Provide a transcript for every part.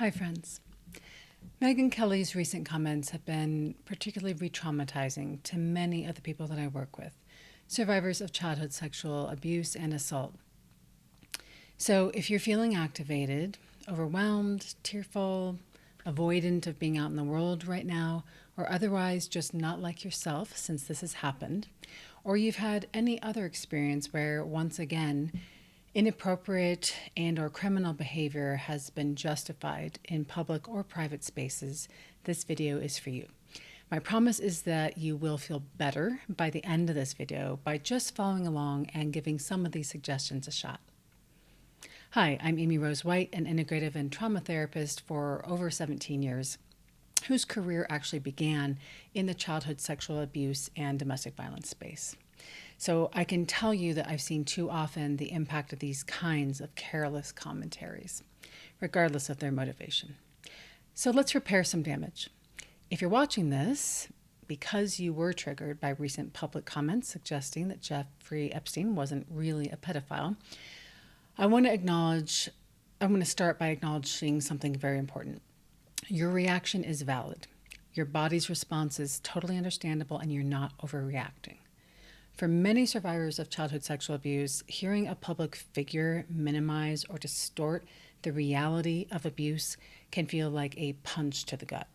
Hi, friends. Megyn Kelly's recent comments have been particularly retraumatizing to many of the people that I work with, survivors of childhood sexual abuse and assault. So if you're feeling activated, overwhelmed, tearful, avoidant of being out in the world right now, or otherwise just not like yourself since this has happened, or you've had any other experience where, once again, inappropriate and or criminal behavior has been justified in public or private spaces, this video is for you. My promise is that you will feel better by the end of this video by just following along and giving some of these suggestions a shot. Hi, I'm Amy Rose White, an integrative and trauma therapist for over 17 years, whose career actually began in the childhood sexual abuse and domestic violence space. So I can tell you that I've seen too often the impact of these kinds of careless commentaries, regardless of their motivation. So let's repair some damage. If you're watching this because you were triggered by recent public comments suggesting that Jeffrey Epstein wasn't really a pedophile, I want to start by acknowledging something very important. Your reaction is valid. Your body's response is totally understandable, and you're not overreacting. For many survivors of childhood sexual abuse, hearing a public figure minimize or distort the reality of abuse can feel like a punch to the gut.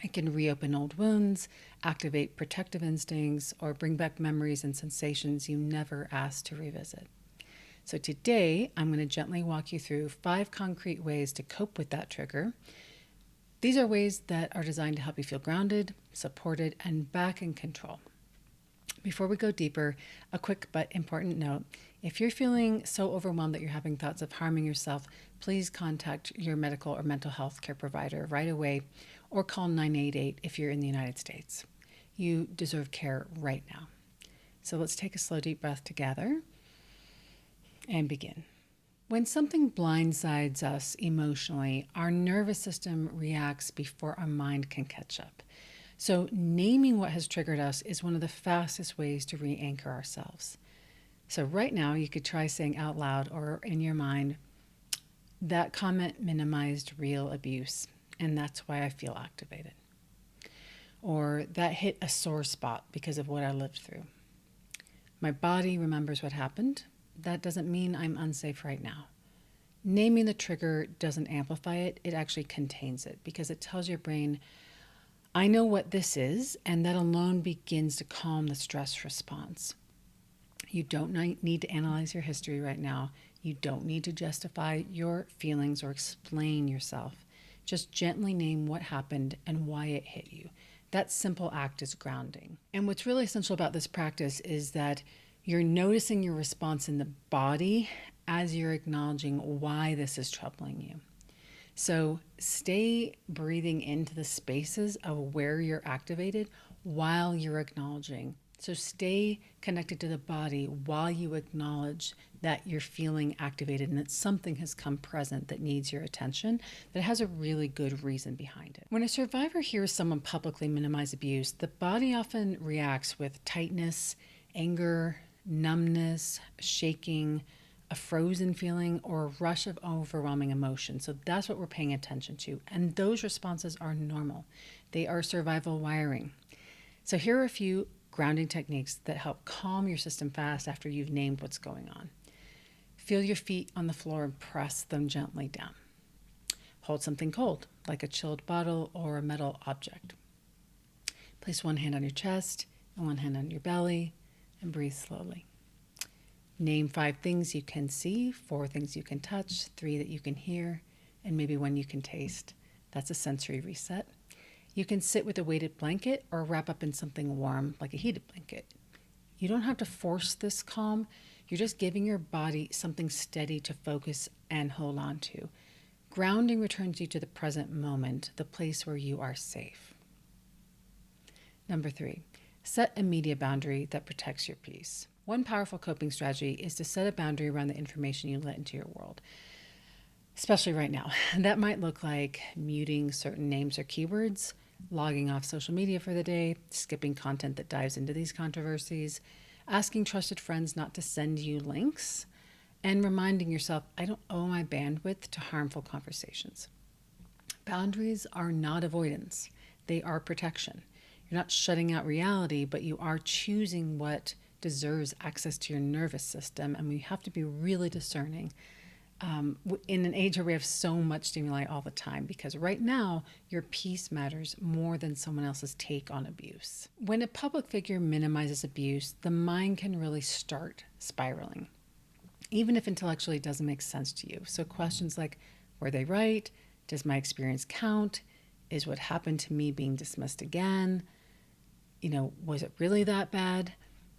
It can reopen old wounds, activate protective instincts, or bring back memories and sensations you never asked to revisit. So today, I'm going to gently walk you through 5 concrete ways to cope with that trigger. These are ways that are designed to help you feel grounded, supported, and back in control. Before we go deeper, a quick but important note. If you're feeling so overwhelmed that you're having thoughts of harming yourself, please contact your medical or mental health care provider right away, or call 988 if you're in the United States. You deserve care right now. So let's take a slow, deep breath together and begin. When something blindsides us emotionally, our nervous system reacts before our mind can catch up. So naming what has triggered us is one of the fastest ways to re-anchor ourselves. So right now you could try saying out loud or in your mind, that comment minimized real abuse, and that's why I feel activated. Or that hit a sore spot because of what I lived through. My body remembers what happened. That doesn't mean I'm unsafe right now. Naming the trigger doesn't amplify it, it actually contains it because it tells your brain, I know what this is, and that alone begins to calm the stress response. You don't need to analyze your history right now. You don't need to justify your feelings or explain yourself. Just gently name what happened and why it hit you. That simple act is grounding. And what's really essential about this practice is that you're noticing your response in the body as you're acknowledging why this is troubling you. So stay breathing into the spaces of where you're activated while you're acknowledging. So stay connected to the body while you acknowledge that you're feeling activated and that something has come present that needs your attention, that has a really good reason behind it. When a survivor hears someone publicly minimize abuse, the body often reacts with tightness, anger, numbness, shaking, a frozen feeling, or a rush of overwhelming emotion. So that's what we're paying attention to. And those responses are normal. They are survival wiring. So here are a few grounding techniques that help calm your system fast after you've named what's going on. Feel your feet on the floor and press them gently down. Hold something cold, like a chilled bottle or a metal object. Place one hand on your chest and one hand on your belly and breathe slowly. Name 5 things you can see, 4 things you can touch, 3 that you can hear, and maybe 1 you can taste. That's a sensory reset. You can sit with a weighted blanket or wrap up in something warm like a heated blanket. You don't have to force this calm. You're just giving your body something steady to focus and hold on to. Grounding returns you to the present moment, the place where you are safe. Number 3, set a media boundary that protects your peace. One powerful coping strategy is to set a boundary around the information you let into your world, especially right now. That might look like muting certain names or keywords, logging off social media for the day, skipping content that dives into these controversies, asking trusted friends not to send you links, and reminding yourself, I don't owe my bandwidth to harmful conversations. Boundaries are not avoidance, they are protection. You're not shutting out reality, but you are choosing what deserves access to your nervous system. And we have to be really discerning in an age where we have so much stimuli all the time, because right now your peace matters more than someone else's take on abuse. When a public figure minimizes abuse, the mind can really start spiraling, even if intellectually it doesn't make sense to you. So questions like, were they right? Does my experience count? Is what happened to me being dismissed again? Was it really that bad?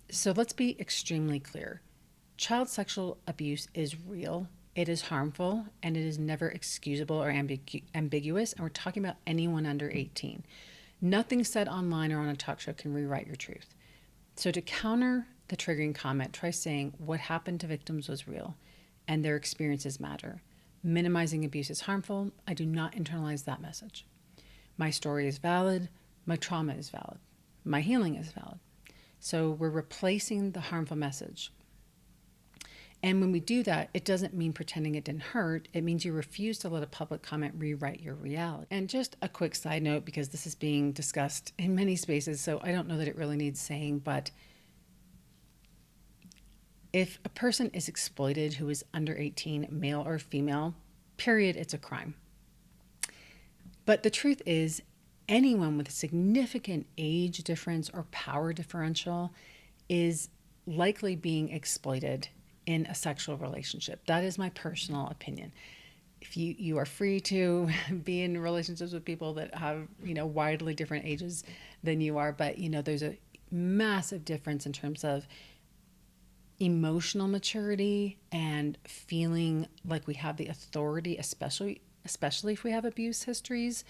So let's be extremely clear. Child sexual abuse is real, it is harmful, and it is never excusable or ambiguous. And we're talking about anyone under 18. Nothing said online or on a talk show can rewrite your truth. So to counter the triggering comment, try saying what happened to victims was real and their experiences matter. Minimizing abuse is harmful. I do not internalize that message. My story is valid. My trauma is valid. My healing is valid. So we're replacing the harmful message. And when we do that, it doesn't mean pretending it didn't hurt. It means you refuse to let a public comment rewrite your reality. And just a quick side note, because this is being discussed in many spaces, so I don't know that it really needs saying, but if a person is exploited who is under 18, male or female, period, it's a crime. But the truth is, anyone with a significant age difference or power differential is likely being exploited in a sexual relationship. That is my personal opinion. If you are free to be in relationships with people that have, widely different ages than you are, but there's a massive difference in terms of emotional maturity and feeling like we have the authority, especially if we have abuse histories,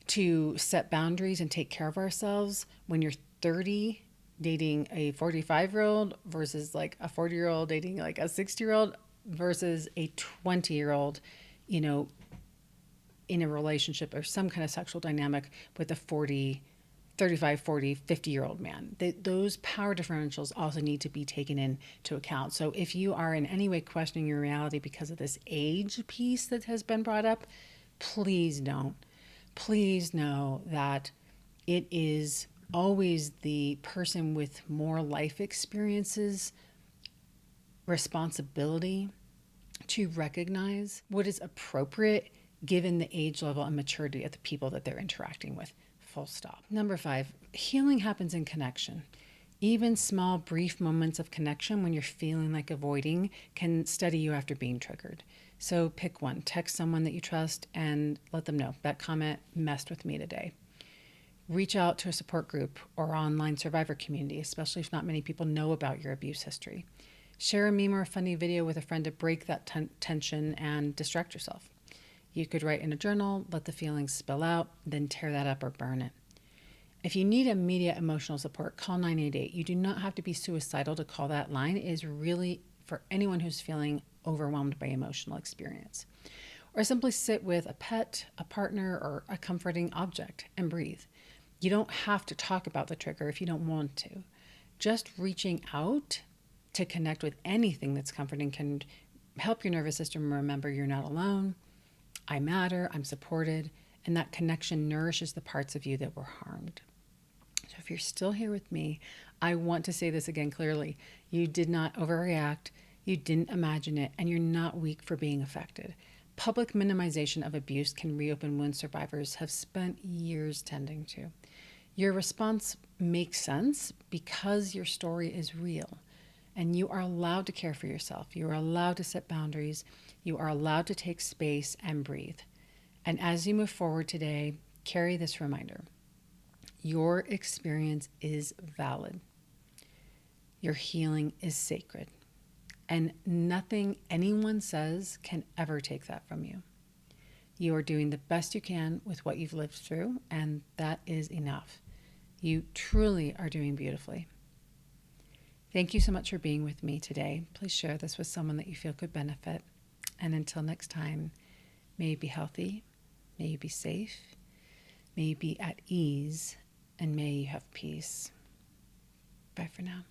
to set boundaries and take care of ourselves when you're 30 dating a 45-year-old versus like a 40-year-old dating like a 60-year-old versus a 20-year-old, in a relationship or some kind of sexual dynamic with a 35, 40, 50-year-old man. Those power differentials also need to be taken into account. So if you are in any way questioning your reality because of this age piece that has been brought up, please don't. Please know that it is always the person with more life experiences responsibility to recognize what is appropriate given the age level and maturity of the people that they're interacting with. Full stop. Number 5, healing happens in connection. Even small, brief moments of connection when you're feeling like avoiding can steady you after being triggered. So pick one. Text someone that you trust and let them know that comment messed with me today. Reach out to a support group or online survivor community, especially if not many people know about your abuse history. Share a meme or a funny video with a friend to break that tension and distract yourself. You could write in a journal, let the feelings spill out, then tear that up or burn it. If you need immediate emotional support, call 988. You do not have to be suicidal to call that line. It is really for anyone who's feeling overwhelmed by emotional experience. Or simply sit with a pet, a partner, or a comforting object and breathe. You don't have to talk about the trigger if you don't want to. Just reaching out to connect with anything that's comforting can help your nervous system remember you're not alone, I matter, I'm supported, and that connection nourishes the parts of you that were harmed. So if you're still here with me, I want to say this again clearly. You did not overreact, you didn't imagine it, and you're not weak for being affected. Public minimization of abuse can reopen wounds survivors have spent years tending to. Your response makes sense because your story is real, and you are allowed to care for yourself. You are allowed to set boundaries. You are allowed to take space and breathe. And as you move forward today, carry this reminder. Your experience is valid. Your healing is sacred. And nothing anyone says can ever take that from you. You are doing the best you can with what you've lived through, and that is enough. You truly are doing beautifully. Thank you so much for being with me today. Please share this with someone that you feel could benefit. And until next time, may you be healthy, may you be safe, may you be at ease, and may you have peace. Bye for now.